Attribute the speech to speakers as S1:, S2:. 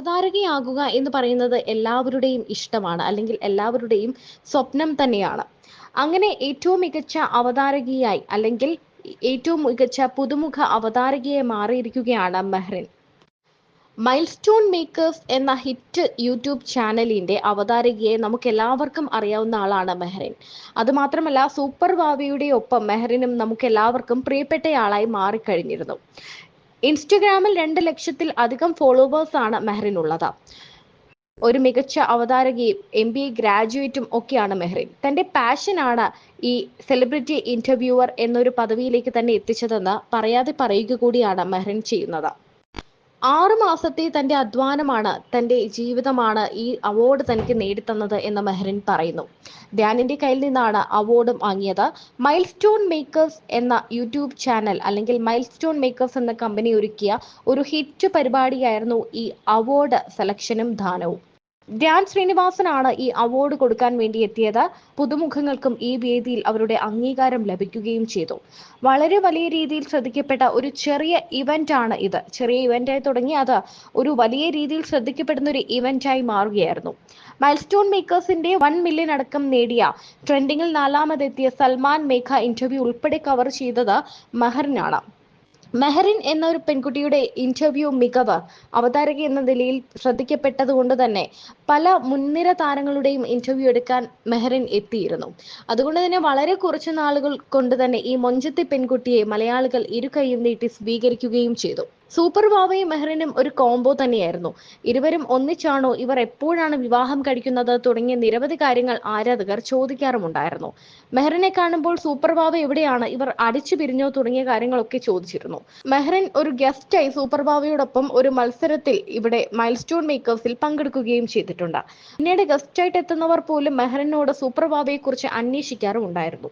S1: അവതാരകയാകുക എന്ന് പറയുന്നത് എല്ലാവരുടെയും ഇഷ്ടമാണ്, അല്ലെങ്കിൽ എല്ലാവരുടെയും സ്വപ്നം തന്നെയാണ്. അങ്ങനെ ഏറ്റവും മികച്ച അവതാരകയായി, അല്ലെങ്കിൽ ഏറ്റവും മികച്ച പുതുമുഖ അവതാരകയായി മാറിയിരിക്കുകയാണ് മെഹ്റിൻ. മൈൽസ്റ്റോൺ മേക്കേഴ്സ് എന്ന ഹിറ്റ് യൂട്യൂബ് ചാനലിന്റെ അവതാരകയെ നമുക്ക് എല്ലാവർക്കും അറിയാവുന്ന ആളാണ് മെഹ്റിൻ. അതുമാത്രമല്ല, സൂപ്പർ വാവയുടെ ഒപ്പം മെഹ്റിനും നമുക്ക് എല്ലാവർക്കും പ്രിയപ്പെട്ടയാളായി മാറിക്കഴിഞ്ഞിരുന്നു. ഇൻസ്റ്റഗ്രാമിൽ 2 ലക്ഷത്തിൽ അധികം ഫോളോവേഴ്സ് ആണ് മെഹ്റിനുള്ളത്. ഒരു മികച്ച അവതാരകയും MBA ഗ്രാജുവേറ്റും ഒക്കെയാണ് മെഹ്റിൻ. തന്റെ പാഷനാണ് ഈ സെലിബ്രിറ്റി ഇന്റർവ്യൂവർ എന്നൊരു പദവിയിലേക്ക് തന്നെ എത്തിച്ചതെന്ന് പറയാതെ പറയുക കൂടിയാണ് മെഹ്റിൻ ചെയ്യുന്നത്. 6 മാസത്തെ തന്റെ അധ്വാനമാണ്, തന്റെ ജീവിതമാണ് ഈ അവാർഡ് തനിക്ക് നേടിത്തന്നത് എന്ന് മെഹ്റിൻ പറയുന്നു. ധ്യാനിന്റെ കയ്യിൽ നിന്നാണ് അവാർഡും വാങ്ങിയത്. മൈൽസ്റ്റോൺ മേക്കേഴ്സ് എന്ന യൂട്യൂബ് ചാനൽ, അല്ലെങ്കിൽ മൈൽസ്റ്റോൺ മേക്കേഴ്സ് എന്ന കമ്പനി ഒരുക്കിയ ഒരു ഹിറ്റ് പരിപാടിയായിരുന്നു ഈ അവാർഡ് സെലക്ഷനും ദാനവും. ധ്യാൻ ശ്രീനിവാസനാണ് ഈ അവാർഡ് കൊടുക്കാൻ വേണ്ടി എത്തിയത്. പുതുമുഖങ്ങൾക്കും ഈ വേദിയിൽ അവരുടെ അംഗീകാരം ലഭിക്കുകയും ചെയ്തു. വളരെ വലിയ രീതിയിൽ ശ്രദ്ധിക്കപ്പെട്ട ഒരു ചെറിയ ഇവന്റ് ആണ് ഇത്. ചെറിയ ഇവന്റായി തുടങ്ങി അത് ഒരു വലിയ രീതിയിൽ ശ്രദ്ധിക്കപ്പെടുന്ന ഒരു ഇവന്റായി മാറുകയായിരുന്നു. മൈൽസ്റ്റോൺ മേക്കേഴ്സിന്റെ 1 മില്യൺ അടക്കം നേടിയ ട്രെൻഡിങ്ങിൽ 4-മതെത്തിയ സൽമാൻ മേഘ ഇന്റർവ്യൂ ഉൾപ്പെടെ കവർ ചെയ്തത് മെഹ്റിനാണ്. മെഹ്റിൻ എന്ന ഒരു പെൺകുട്ടിയുടെ ഇന്റർവ്യൂ മികവ് അവതാരക എന്ന നിലയിൽ ശ്രദ്ധിക്കപ്പെട്ടതുകൊണ്ട് തന്നെ പല മുൻനിര താരങ്ങളുടെയും ഇന്റർവ്യൂ എടുക്കാൻ മെഹ്റിൻ എത്തിയിരുന്നു. അതുകൊണ്ട് തന്നെ വളരെ കുറച്ചു നാളുകൾ കൊണ്ട് തന്നെ ഈ മൊഞ്ചത്തി പെൺകുട്ടിയെ മലയാളികൾ ഇരുകൈയും നീട്ടി സ്വീകരിക്കുകയും ചെയ്തു. സൂപ്പർ വാവയും മെഹ്റിനും ഒരു കോംബോ തന്നെയായിരുന്നു. ഇരുവരും ഒന്നിച്ചാണോ, ഇവർ എപ്പോഴാണ് വിവാഹം കഴിക്കുന്നത് തുടങ്ങിയ നിരവധി കാര്യങ്ങൾ ആരാധകർ ചോദിക്കാറുമുണ്ടായിരുന്നു. മെഹ്റിനെ കാണുമ്പോൾ സൂപ്പർ വാവ എവിടെയാണ്, ഇവർ അടിച്ചു പിരിഞ്ഞോ തുടങ്ങിയ കാര്യങ്ങളൊക്കെ ചോദിച്ചിരുന്നു. മെഹ്റിൻ ഒരു ഗസ്റ്റായി സൂപ്പർ വാവയോടൊപ്പം ഒരു മത്സരത്തിൽ ഇവിടെ മൈൽസ്റ്റോൺ മേക്കേഴ്സിൽ പങ്കെടുക്കുകയും ചെയ്തിട്ടുണ്ട്. പിന്നീട് ഗസ്റ്റായിട്ട് എത്തുന്നവർ പോലും മെഹ്റിനോട് സൂപ്പർ വാവയെ കുറിച്ച് അന്വേഷിക്കാറുമുണ്ടായിരുന്നു.